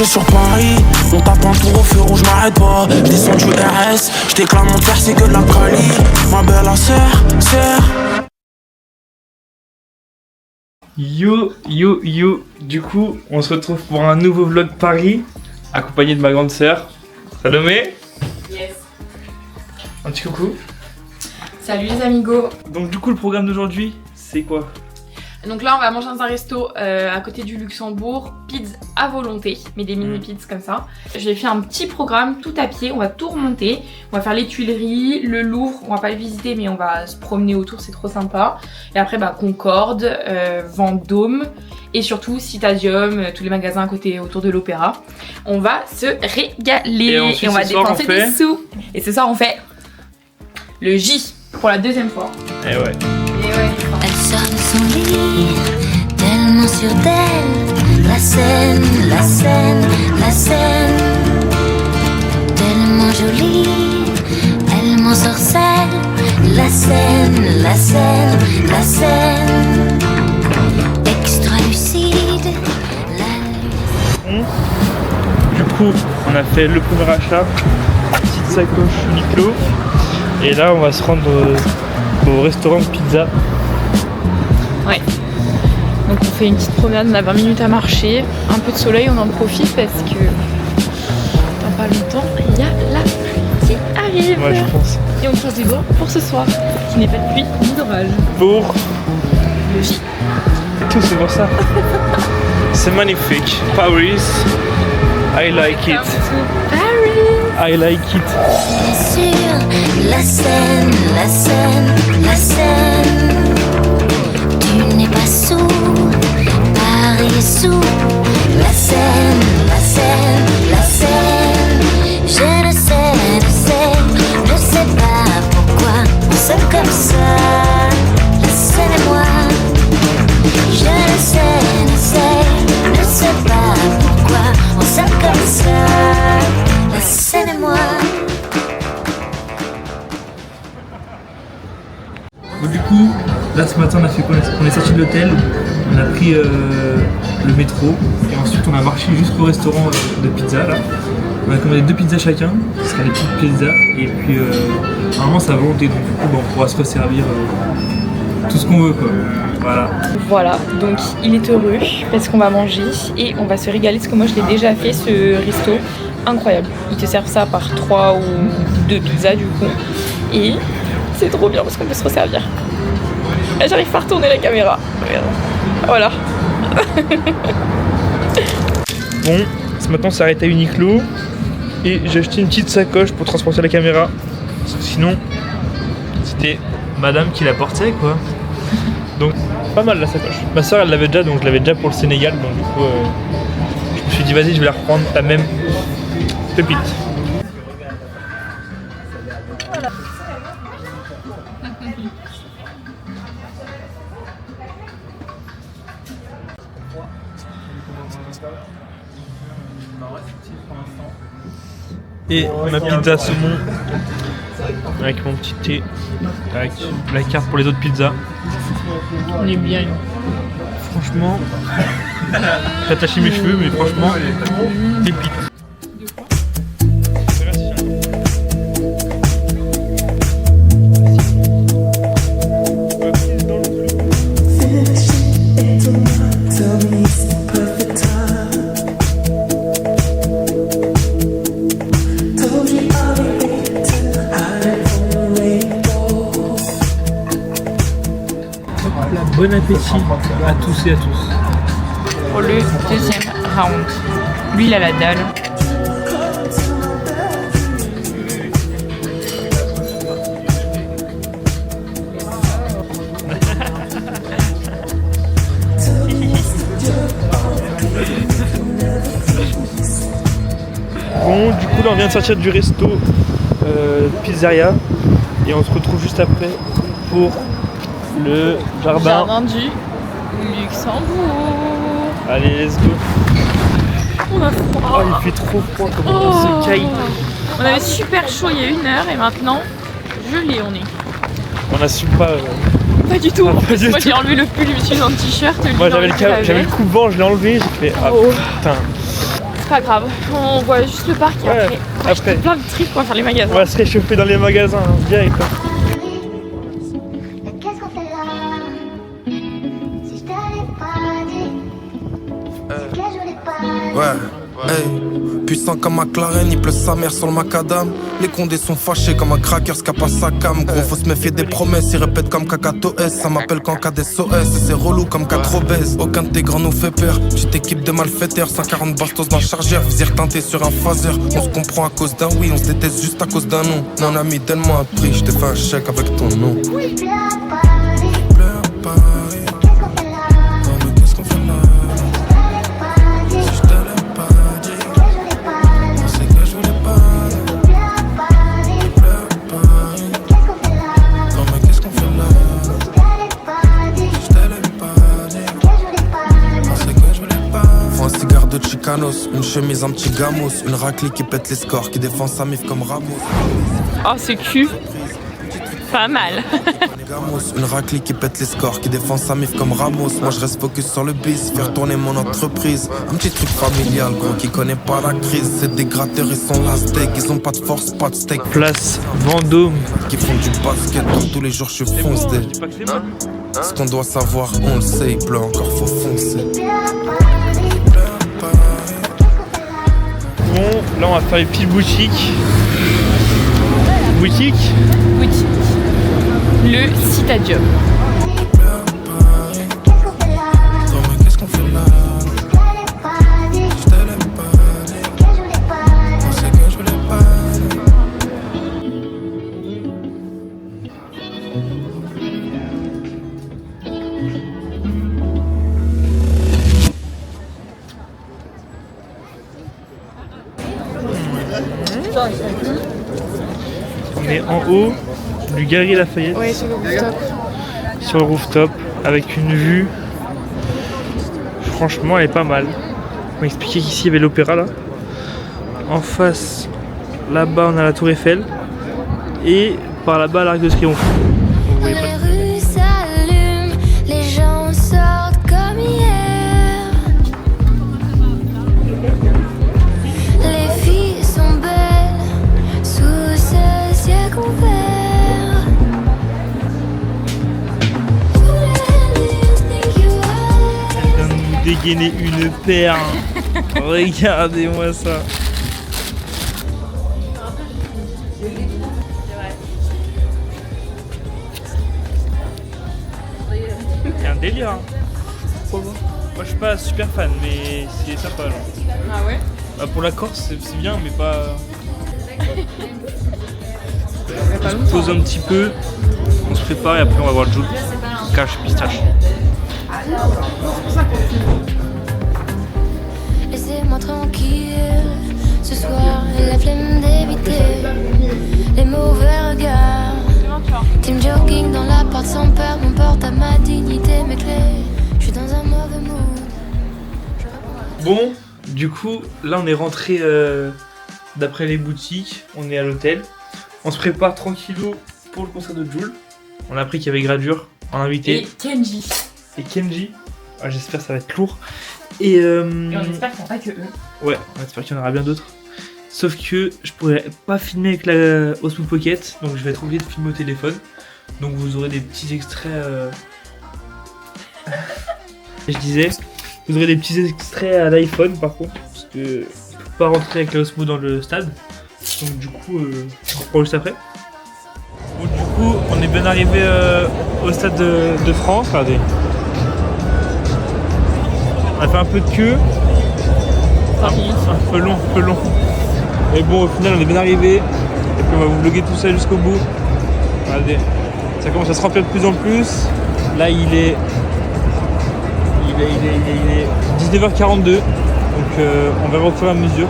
sur Paris. On tape un tour au feu rouge, m'arrête pas. Descends du RS, j'déclame mon père, c'est que de la quali. Ma belle sœur. Yo, du coup, on se retrouve pour un nouveau vlog Paris, accompagné de ma grande sœur, Salomé. Yes. Un petit coucou. Salut les amigos. Donc du coup, le programme d'aujourd'hui, c'est quoi? Donc là on va manger dans un resto à côté du Luxembourg, pizza à volonté, mais des mini pizzas comme ça. J'ai fait un petit programme tout à pied, on va tout remonter. On va faire les Tuileries, le Louvre, on va pas le visiter mais on va se promener autour, c'est trop sympa. Et après Concorde, Vendôme et surtout Citadium, tous les magasins à côté autour de l'Opéra. On va se régaler et on va dépenser des sous. Et ce soir on fait le J pour la deuxième fois. Et ouais. Elle sort de son lit, tellement sûre d'elle. La scène, tellement jolie, elle m'ensorcelle. La scène, extra lucide. Du coup, on a fait le premier achat, petite sacoche Uniqlo. Et là, on va se rendre au restaurant de pizza. Ouais. Donc on fait une petite promenade, on a 20 minutes à marcher. Un peu de soleil, on en profite parce que dans pas longtemps, il y a la pluie qui arrive. Ouais, je pense. Et on croise les doigts pour ce soir, qui n'est pas de pluie ni d'orage. Pour Le J. tout, c'est pour ça. C'est magnifique. Paris, I like it. Paris. I like it. Bien sûr, la scène. Tu n'es pas sous, Paris est sous. La scène. Je ne sais pas pourquoi on s'aime comme ça. La scène et moi. Je ne sais pas pourquoi on s'aime comme ça. La scène et moi. Donc, du coup, là ce matin on a fait quoi? On est sorti de l'hôtel, on a pris le métro et ensuite on a marché jusqu'au restaurant de pizza là. On a commandé 2 pizzas chacun, ce sera des petites pizzas et puis normalement c'est à volonté donc du coup on pourra se resservir tout ce qu'on veut quoi. Voilà, donc il est heureux parce qu'on va manger et on va se régaler parce que moi je l'ai déjà fait ce resto. Incroyable. Ils te servent ça par 3 ou 2 pizzas du coup. Et c'est trop bien parce qu'on peut se resservir. Là, j'arrive pas à retourner la caméra. Voilà. Bon, ce matin on s'est arrêté à Uniqlo et j'ai acheté une petite sacoche pour transporter la caméra. Sinon, c'était madame qui la portait quoi. Donc, pas mal la sacoche. Ma soeur elle l'avait déjà donc je l'avais déjà pour le Sénégal donc du coup je me suis dit vas-y je vais la reprendre la même pépite. Et ma pizza saumon avec mon petit thé, avec la carte pour les autres pizzas. On est bien. Franchement, j'ai attaché mes cheveux, mais franchement, pépite. Bon appétit à tous et à tous. Pour le deuxième round. Lui il a la dalle. Bon, du coup là on vient de sortir du resto pizzeria et on se retrouve juste après pour le jardin du Luxembourg. Allez, let's go. On a froid. Oh, il fait trop froid, comment on se caille. On avait super chaud il y a 1 heure et maintenant gelé on est. On n'assume pas. Pas du tout. Ah, pas du Moi tout. j'ai enlevé le pull, je me suis mis en t-shirt. Moi j'avais le coupe-vent, je l'ai enlevé, j'ai fait ah putain. c'est pas grave. On voit juste le parc et Ouais, après. On va acheter après. plein de trucs pour faire les magasins. On va se réchauffer dans les magasins, hein, direct. Quoi. Mais qu'est-ce qu'on fait là? Si je t'avais pas dit, c'est que je voulais pas. Ouais, hey, puissant comme McLaren, il pleut sa mère sur le macadam. Les condés sont fâchés comme un cracker, scap à sa cam. Gros, faut se méfier des promesses, ils répètent comme Kakato S. Ça m'appelle qu'en cas d'SOS, et c'est relou comme 4 obèses. Aucun de tes grands nous fait peur. Petite équipe de malfaiteurs, 140 bastos dans le chargeur. Visir teinté sur un phaser. On se comprend à cause d'un oui, on se déteste juste à cause d'un non. Mon ami, donne-moi un prix, je te fais un chèque avec ton nom. Oui, pleure Paris. Pleure Paris. Qu'est-ce qu'on fait là? Non, mais qu'est-ce qu'on fait là? Si je t'avais pas dit, Si je te l'ai pas dit, c'est que je voulais pas. c'est que je voulais pas. Pleure Paris. Pleure Paris. Qu'est-ce qu'on fait là? Non, mais qu'est-ce qu'on fait là? Si je t'avais pas dit, Si je te l'ai pas dit. c'est que je voulais pas. C'est que je voulais pas. Faut un cigare de Chicanos, une chemise, un petit gamos, une raclée qui pète les scores, qui défend sa mif comme Ramos. Oh, ce cul. Pas mal. Gamos, une raclée qui pète les scores, qui défend sa mif comme Ramos. Moi je reste focus sur le bis, faire tourner mon entreprise. Un petit truc familial, gros, qui connaît pas la crise. C'est des gratteurs, ils sont la steak, ils ont pas de force, pas de steak. Place Vendôme. Qui font du basket, donc tous les jours je fonce des. Je dis pas que c'est bon. Ce qu'on doit savoir, on le sait, il pleut encore, faut foncer. Bon, là on va faire les petites boutiques. Boutique. Boutique. Le Citadium. Non mais qu'est-ce qu'on fait là? Si je te l'ai pas dit, c'est que je voulais pas. On est en haut du Galerie Lafayette. Ouais, sur le rooftop. Sur le rooftop avec une vue. Franchement, elle est pas mal. On m'a expliqué qu'ici il y avait l'opéra là. En face, là-bas, on a la Tour Eiffel. Et par là-bas, l'Arc de Triomphe. Vous voyez pas Les rues s'allument, les gens sortent comme hier. Les filles sont belles sous ce ciel couvert. Elle vient de nous dégainer une perle. Regardez-moi ça. C'est un délire. Hein. Moi je suis pas super fan, mais c'est sympa. Genre. Ah ouais? Bah, pour la Corse c'est bien, mais pas. On se pose un petit peu, on se prépare et après on va voir le Joule. Cache pistache. Laissez-moi tranquille, ce soir la flemme d'éviter les mauvais regards. Team jogging dans l'appart sans peur, mon porte à ma dignité, mes clés. Je suis dans un mauvais mood. Bon, du coup, là on est rentré d'après les boutiques, on est à l'hôtel. On se prépare tranquillou pour le concert de Joule. On a appris qu'il y avait Gradure en invité. Et Kenji. Et Kenji. Ah, j'espère que ça va être lourd. Et Et on espère qu'il n'y en a pas que eux. ouais, on espère qu'il y en aura bien d'autres. Sauf que je pourrais pas filmer avec la Osmo Pocket, donc je vais être obligé de filmer au téléphone. Donc vous aurez des petits extraits. Je disais, vous aurez des petits extraits à l'iPhone par contre, parce que je peux pas rentrer avec la Osmo dans le stade. Donc du coup, on reprend juste après. Bon, du coup, on est bien arrivé au stade de France. Regardez. On a fait un peu de queue. Un peu long. Mais bon, au final, on est bien arrivé. Et puis on va vous vlogger tout ça jusqu'au bout. Regardez. Ça commence à se remplir de plus en plus. Là, il est 19h42. Donc on verra au fur et à mesure.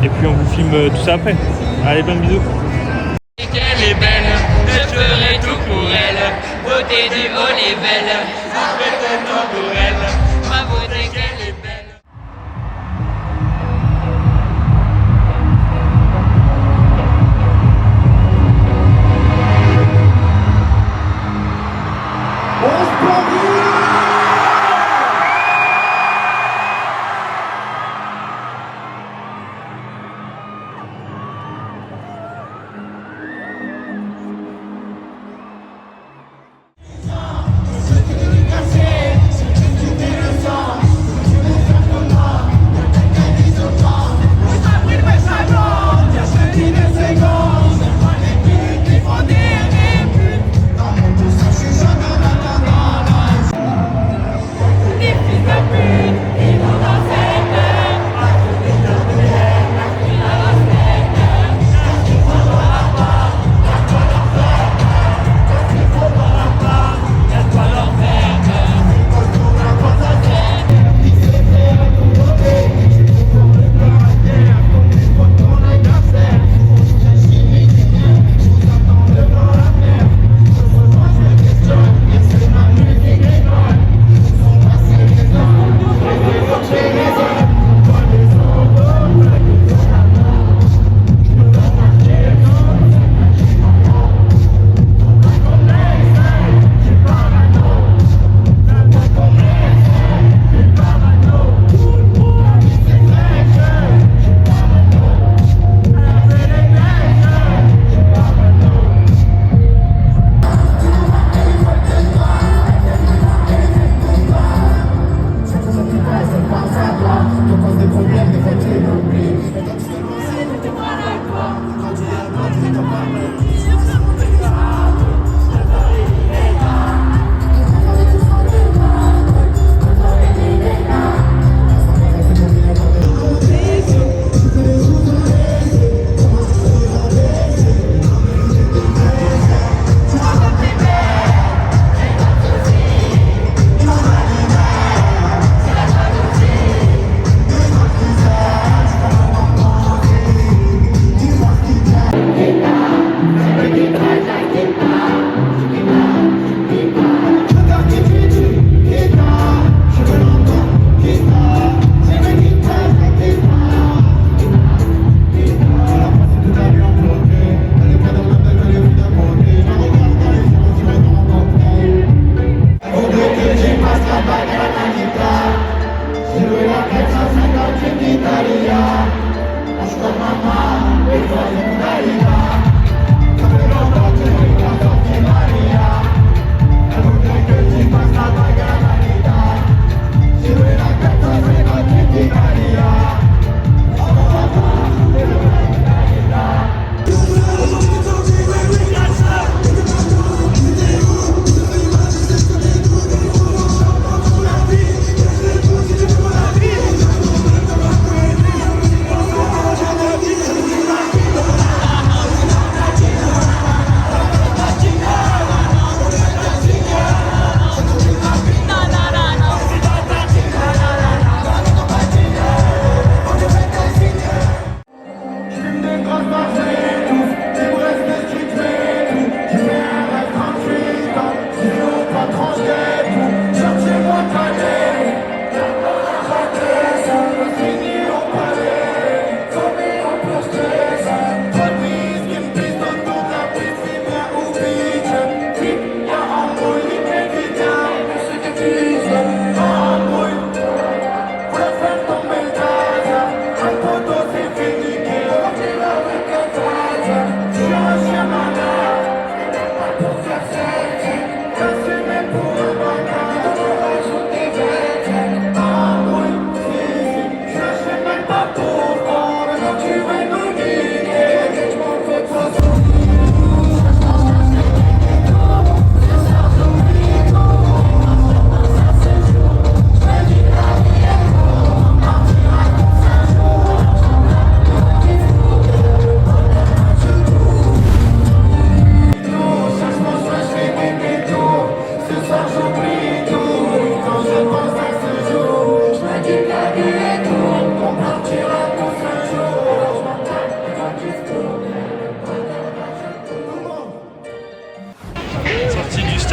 Et puis on vous filme tout ça après. Allez, plein de bisous. Qu'elle est belle, je ferai tout pour elle. Beauté du haut level, je fais tellement pour elle. Ma beauté qu'elle est belle.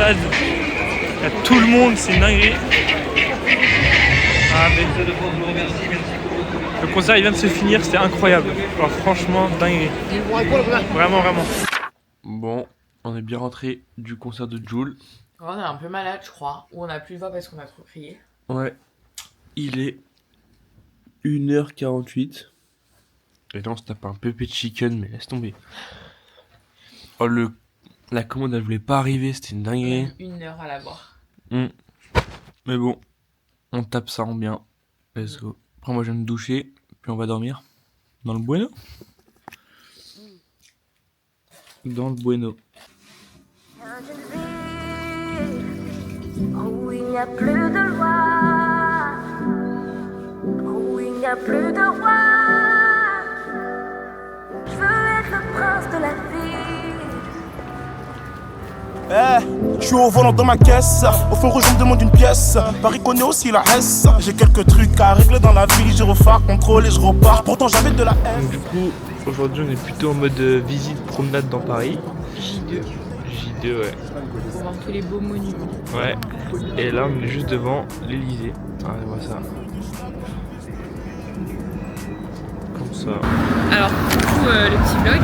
stade. Il y a tout le monde, c'est une dinguerie. Ah, mais... Le concert il vient de se finir, c'était incroyable. Alors, franchement, dinguerie. Vraiment, vraiment. Bon, on est bien rentré du concert de Jul. On est un peu malade, je crois. Ou on a plus de voix parce qu'on a trop crié. Ouais. Il est 1h48. Et là, on se tape un pépé de chicken, mais laisse tomber. Oh, la commande, elle voulait pas arriver, c'était une dinguerie. 1 heure à la boire. Mais bon, on tape ça en bien. Let's go. Après, moi, je vais me doucher, puis on va dormir. Dans le bueno. Dans le bueno. Où il n'y a plus de loi, où il n'y a plus de roi. Je veux être le prince de la ville. Je suis au volant dans ma caisse, au fond rouge on me demande une pièce. Paris connaît aussi la S. J'ai quelques trucs à régler dans la vie, je refais contrôle et je repars. Pourtant j'avais de la haine. Donc, du coup, aujourd'hui, on est plutôt en mode visite, promenade dans Paris. J2. J2, ouais. Pour voir tous les beaux monuments. Ouais. Et là, on est juste devant l'Elysée. Ah, on voit ça. Comme ça. Alors, du coup, le petit vlog,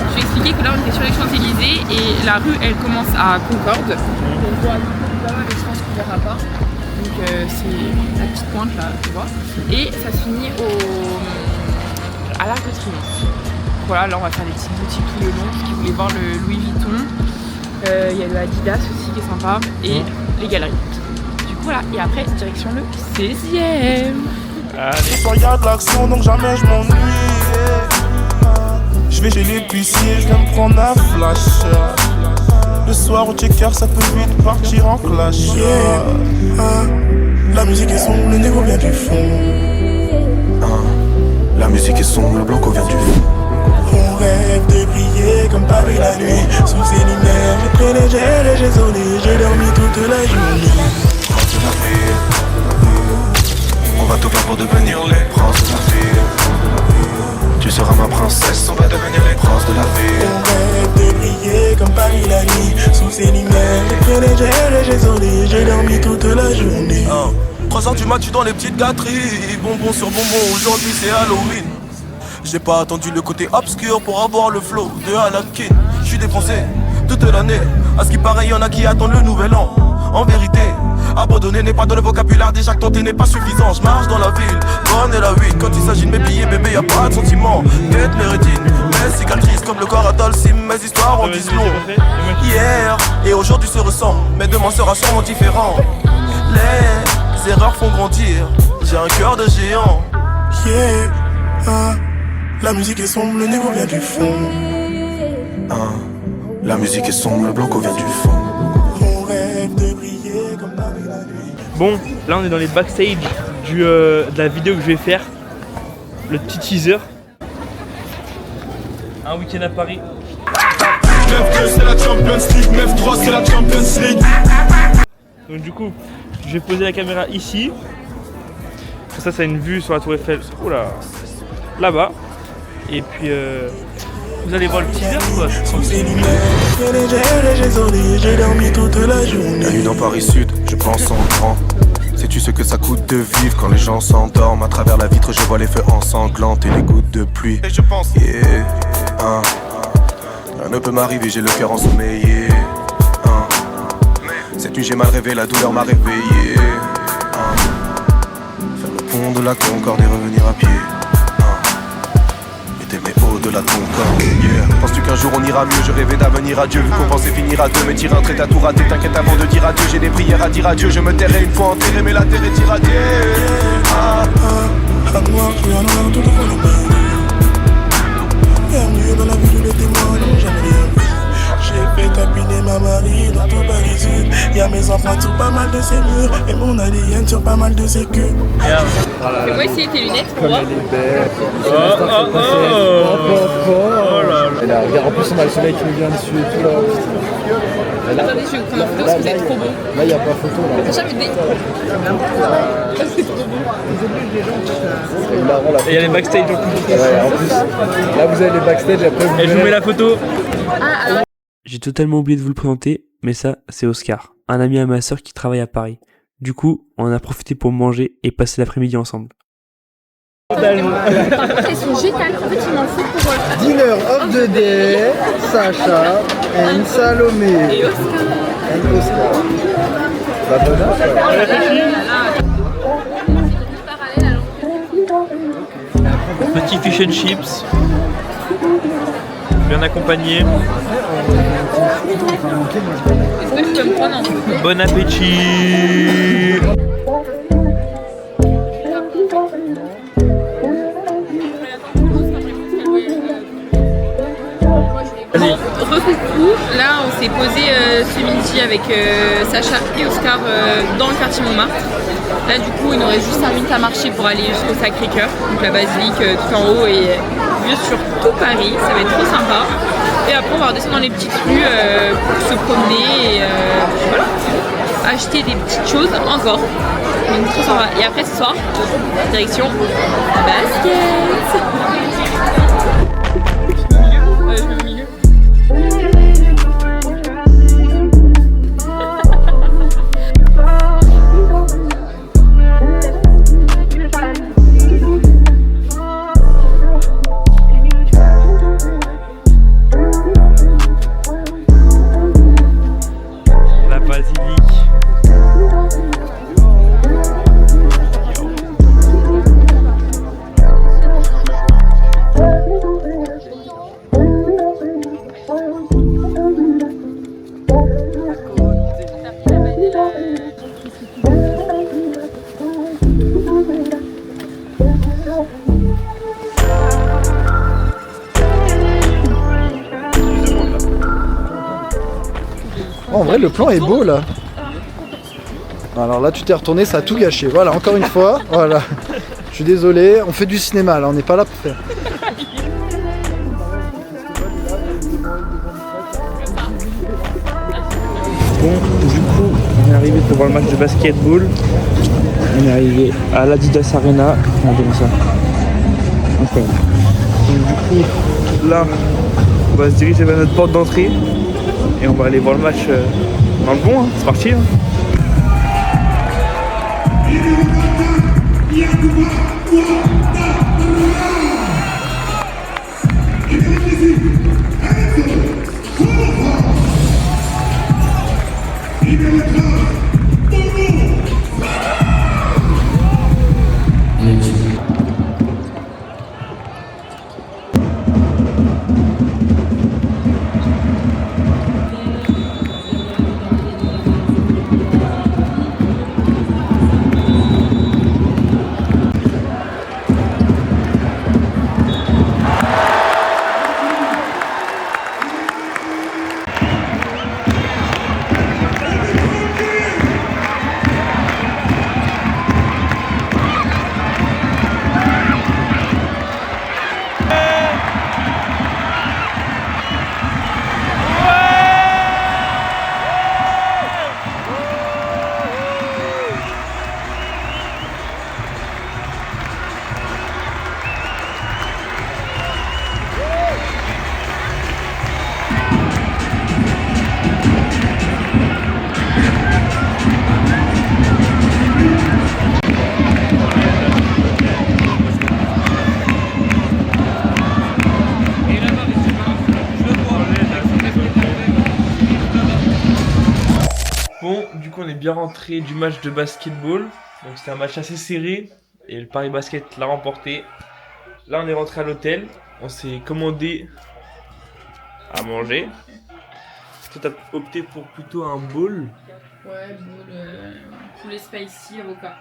je vais expliquer que là on était sur les Champs-Élysées et la rue elle commence à Concorde. Donc on voit là-bas, mais je pense qu'on verra pas. Donc c'est la petite pointe là, tu vois. Et ça se finit à l'Arc de Triomphe. Voilà, là on va faire des petites boutiques tout le long, parce qu'ils voulaient voir le Louis Vuitton. Il y a le Adidas aussi qui est sympa et les galeries. Du coup voilà, et après direction le 16e. Ce soir y'a de l'action donc jamais je m'ennuie. Je vais chez l'épicier, je viens me prendre un flash. Le soir au checker ça peut vite partir en clash. La musique est sombre, le négo vient du fond. La musique est sombre, le blanco vient du fond. On rêve de briller comme Paris la nuit. Sous ces lumières, j'ai pris les gels et j'ai sonné. J'ai dormi toute la journée. On va tout faire pour devenir les princes de la ville. Tu seras ma princesse, on va devenir les princes de la ville. On rêve de briller comme Paris la nuit. Sous ces lumières, j'ai pris les gels et j'ai sonné. J'ai dormi toute la journée. 3h du mat, tu dans les petites gâteries. Bonbon sur bonbon, aujourd'hui c'est Halloween. J'ai pas attendu le côté obscur pour avoir le flow de Anakin. J'suis dépensé toute l'année. À ce qui paraît, y'en a qui attendent le nouvel an. En vérité, abandonner n'est pas dans le vocabulaire. Déjà que tenter n'est pas suffisant. J'marche dans la ville, bonne et la 8. Quand il s'agit de mes billets, bébé, y'a pas de sentiment. Quête mes rétines, mes cicatrices comme le corps Adolsim. Mes histoires en disent long. Hier et aujourd'hui se ressent, mais demain sera sûrement différent. Les erreurs font grandir. J'ai un cœur de géant. La musique est sombre, le négo vient du fond. La musique est sombre, le blanco vient du fond. On rêve de briller comme Paris la nuit. Bon, là on est dans les backstage de la vidéo que je vais faire. Le petit teaser. Un week-end à Paris. Meuf 2 c'est la Champions League, Meuf 3 c'est la Champions League. Donc du coup, je vais poser la caméra ici. Ça, ça a une vue sur la tour Eiffel. Oula, là-bas. Et puis vous allez voir le teaser quoi. J'ai dormi toute la journée. Bienvenue dans Paris Sud, je pense en grand. Sais-tu ce que ça coûte de vivre quand les gens s'endorment? À travers la vitre je vois les feux ensanglantes et les gouttes de pluie. Et je pense Rien ne peut m'arriver, j'ai le cœur ensommeillé. Cette nuit j'ai mal rêvé, la douleur m'a réveillé. Faire le pont de la Concorde et revenir à pied. Mais au-delà de ton corps, Penses-tu qu'un jour on ira mieux? Je rêvais d'avenir à Dieu. Vu qu'on pensait finir à deux, mais tire un trait, t'as tout raté. T'inquiète avant de dire adieu, j'ai des prières à dire adieu. Je me tairai une fois enterré, mais la terre est irradiée. À moi, je suis en noir tout devant le bain. Bienvenue dans la ville où les témoins n'ont jamais rien vu. J'ai fait tapiner ma Marie dans tout Paris Sud. Y'a mes enfants sur pas mal de ses murs et mon ADN sur pas mal de ses queues. Fais-moi essayer tes lunettes pour voir. Et là, regarde, en plus on a le soleil qui nous vient dessus et tout là. Et là, Attendez, je vais vous prendre en photo parce que vous êtes trop beau. là il n'y a pas photo là. Jamais des... Et là, voilà, Et il y a les backstage en plus. ouais, en plus. Là vous avez les backstage après vous Et je vous verrez. mets la photo. Ah, alors... J'ai totalement oublié de vous le présenter, mais ça, c'est Oscar, un ami à ma sœur qui travaille à Paris. Du coup, on en a profité pour manger et passer l'après-midi ensemble. Par contre, elles sont géniales. En fait, il m'en faut pour. Dinner of the day, Sacha and Salomé. Et Oscar. And Oscar. Bah, bonne Petit fish and chips. Bien accompagné. Est-ce que tu peux me prendre un peu? Bon appétit. Recoucou, là on s'est posé ce midi avec Sacha et Oscar dans le quartier Montmartre. Là du coup il nous reste juste 5 minutes à marcher pour aller jusqu'au Sacré-Cœur, donc la basilique tout en haut et vue sur tout Paris, ça va être trop sympa. Et après on va redescendre dans les petites rues pour se promener et voilà, acheter des petites choses encore. Donc trop sympa. Et après ce soir, direction basket. Je mets au milieu. La basilique. En vrai, le plan est beau là. Alors là, tu t'es retourné, ça a tout gâché. Voilà, encore une fois. Voilà. Je suis désolé, on fait du cinéma là, on n'est pas là pour faire. Bon, du coup, on est arrivé pour voir le match de basketball. On est arrivé à l'Adidas Arena. Regardez ça. Incroyable. Donc, du coup, là, on va se diriger vers notre porte d'entrée. Et on va aller voir le match dans le bon. Hein. C'est parti. Hein. Bon, du coup on est bien rentré du match de basketball. Donc c'était un match assez serré et le Paris Basket l'a remporté. Là on est rentré à l'hôtel, on s'est commandé à manger. Toi t'as opté pour plutôt un bowl. Ouais, poulet spicy, avocat.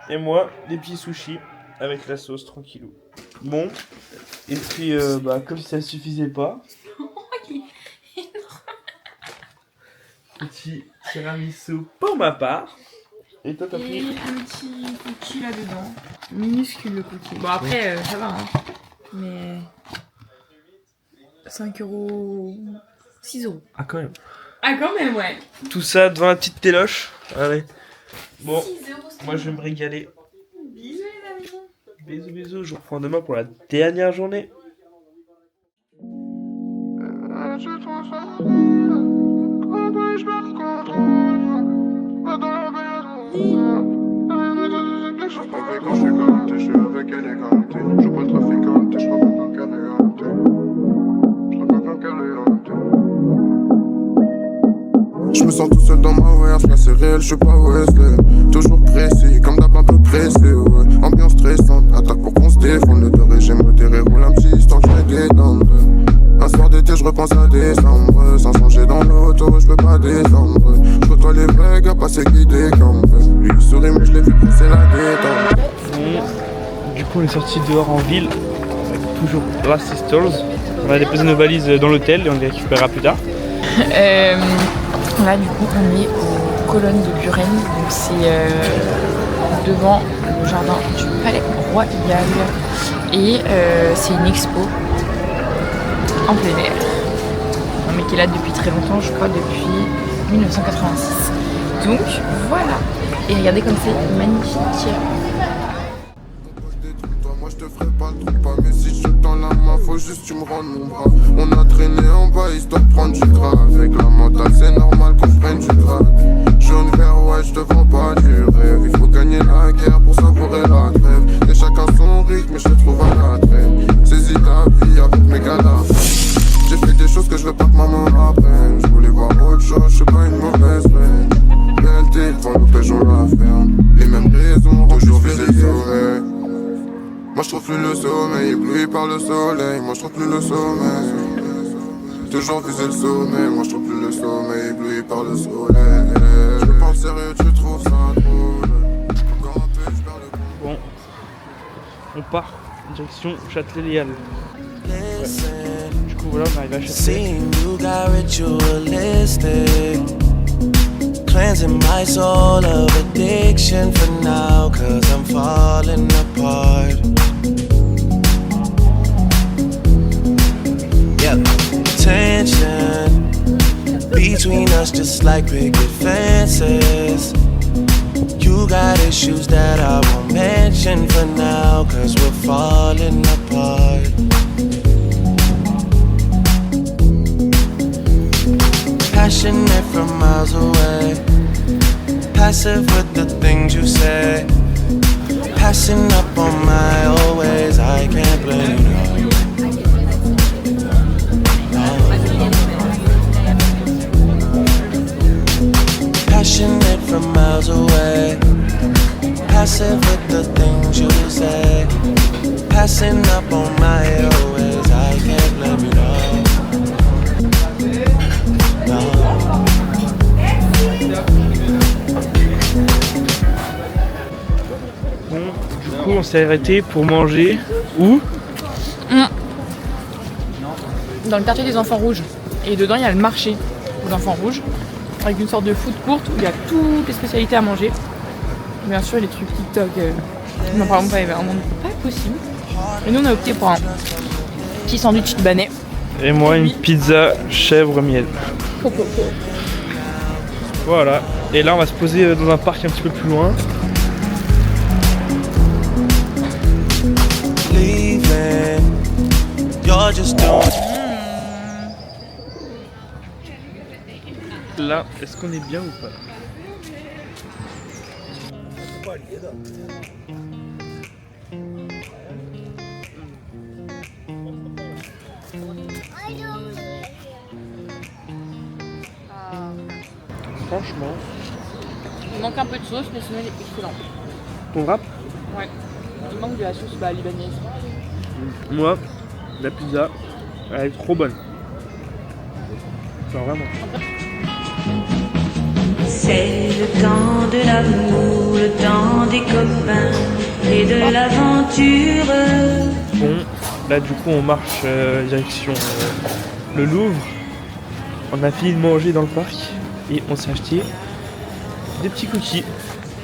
Et moi, des petits sushis avec la sauce tranquillou. Bon, et puis comme si ça suffisait pas, petit tiramisu pour ma part. Et toi t'as Et pris un petit cookie là-dedans. Minuscule le cookie. Bon après, ça va, hein. Mais... 5€... 6€. Ah quand même. Ah quand même, ouais. Tout ça devant la petite téloche. Allez. Bon, 6 €, moi je vais me régaler. Bisous les amis. Bisous bisous, je vous reprends demain pour la dernière journée. Je Je vois le trafic en hanté, je reviens qu'un carré hanté. Je reviens qu'un carré hanté. Je me sens tout seul dans ma verse, là c'est réel, je suis pas Wesley. Toujours précis, comme d'hab un peu pressé, ouais. Ambiance stressante, attaque pour qu'on se défende. Le de régime modéré, roule un petit histoire que je vais détendre. Un soir d'été, je repense à décembre. Sans changer dans l'auto, je peux pas descendre. Je côtoie les vrais gars, pas ceux qui décampent. Lui il sourit, mais je l'ai vu pousser la détente. Du coup, on est sorti dehors en ville, avec toujours Last Sisters. On va déposer nos valises dans l'hôtel et on les récupérera plus tard. Là, du coup, on est aux colonnes de Buren, donc c'est devant le jardin du Palais Royal. Et c'est une expo en plein air. Mais qui est là depuis très longtemps, je crois depuis 1986. Donc voilà. Et regardez comme c'est magnifique. Moi je te ferai pas trop pas, mais si je te tends la main, faut juste que tu me rendes mon bras. On a traîné en bas, histoire de prendre du gras. Avec la mentale, c'est normal qu'on se prenne du drap. Jaune vert, ouais, je te vends pas du rêve. Il faut gagner la guerre pour savourer la trêve. Et chacun son rythme, mais je te trouve à la trêve. Saisis ta vie avec mes cadavres. J'ai fait des choses que je veux pas que maman apprenne. Je voulais voir autre chose, je suis pas une mauvaise reine. BLT, devant le pêche, on la ferme. Les mêmes raisons, toujours viser le soleil. Moi je trouve plus le sommeil, ébloui par le soleil. Moi je trouve plus le sommeil. Toujours viser le sommet, moi je trouve plus le sommeil, ébloui par le soleil. Je me pense sérieux, tu trouves ça drôle. Encore un peu, je perds le Bon, on part direction Châtelet-Léal. Ouais. Du coup voilà, on arrive à Châtelet. Cleansing my soul of addiction for now, cause I'm falling apart. Yeah, tension between us just like picket fences. You got issues that I won't mention for now, cause we're falling apart. Passionate from miles away, passive with the things you say, passing up on my always, I can't blame you. No. Passionate from miles away, passive with the things you say, passing up on my always, I can't blame you. No. Bon, du coup on s'est arrêté pour manger où? Dans le quartier des enfants rouges. Et dedans il y a le marché aux enfants rouges, avec une sorte de food court où il y a toutes les spécialités à manger. Bien sûr les trucs TikTok, non par exemple pas vraiment pas possible. Et nous on a opté pour un petit sandwich libanais. Et moi une pizza chèvre miel. Voilà, et là on va se poser dans un parc un petit peu plus loin. Là, est-ce qu'on est bien ou pas? Franchement, Il manque un peu de sauce, mais sinon il est excellent. ton rap? Ouais. Il manque de la sauce libanaise. Moi, la pizza, elle est trop bonne. Genre vraiment. C'est le temps de l'amour, le temps des copains et de l'aventure. Bon, là du coup on marche direction le Louvre. On a fini de manger dans le parc et on s'est acheté des petits cookies.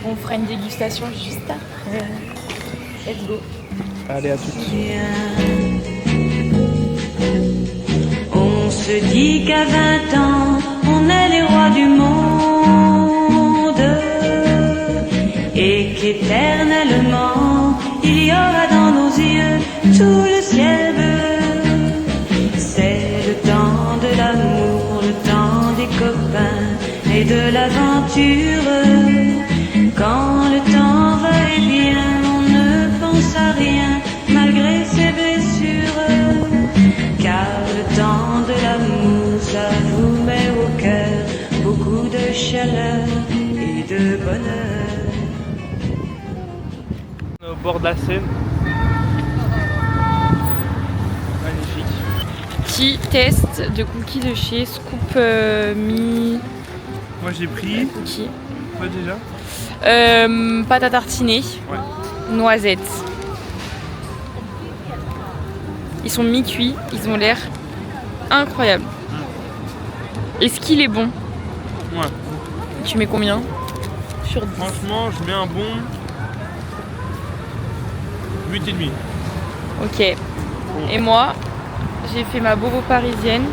On fera une dégustation juste après. Let's go. Allez, à toutes. On se dit qu'à 20 ans, on est les rois du monde et qu'éternellement, il y aura dans nos yeux tout le ciel bleu. C'est le temps de l'amour, le temps des copains et de l'aventure. Quand le temps va et vient, on ne pense à rien malgré beaucoup de chaleur et de bonheur. On est au bord de la Seine. Magnifique. Petit test de cookies de chez Scoop Me Moi j'ai pris. Cookies. Quoi déjà? Pâte à tartiner, Ouais. noisettes. Ils sont mi-cuits, ils ont l'air incroyables. Est-ce qu'il est bon? Ouais. Tu mets combien sur 10? Franchement, je mets un bon 8,5. Ok. Et moi, j'ai fait ma bobo parisienne.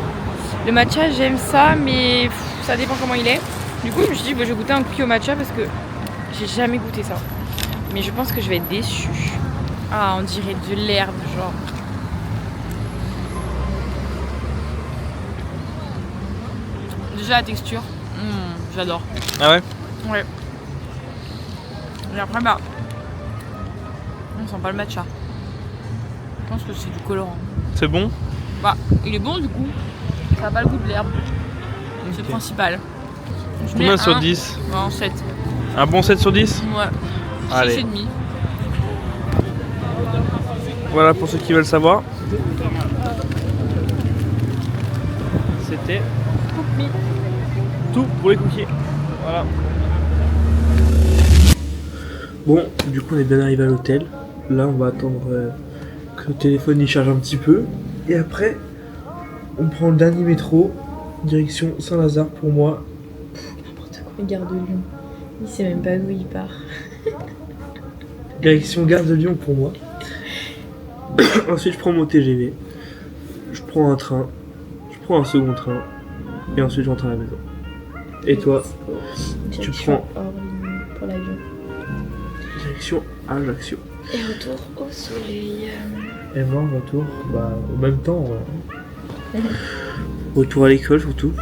Le matcha, j'aime ça, mais ça dépend comment il est. Du coup, je me suis dit que je vais goûter un cookie au matcha parce que j'ai jamais goûté ça. Mais je pense que je vais être déçue. Ah, on dirait de l'herbe, genre. Déjà la texture, j'adore. Ah ouais? Ouais. Et après, bah, on sent pas le matcha. Je pense que c'est du colorant. C'est bon? Bah, il est bon du coup. Ça a pas le goût de l'herbe. C'est le principal. Je Combien mets sur un- 10? Non, 7. Un bon 7 sur 10? Ouais. Allez. 6,5. Voilà pour ceux qui veulent savoir. C'était tout pour les cookies. Voilà. Bon, du coup on est bien arrivé à l'hôtel. Là on va attendre que le téléphone il charge un petit peu. Et après, on prend le dernier métro, direction Saint-Lazare pour moi. N'importe quoi, Gare de Lyon. Il sait même pas d'où il part. Direction Gare de Lyon pour moi. Ensuite je prends mon TGV. Je prends un train. Je prends un second train. Et ensuite je rentre à la maison. Et toi, tu prends pour l'avion. direction Ajaccio. Et retour au soleil. Et moi, retour, bah, au même temps. Retour à l'école surtout.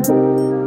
Thank you.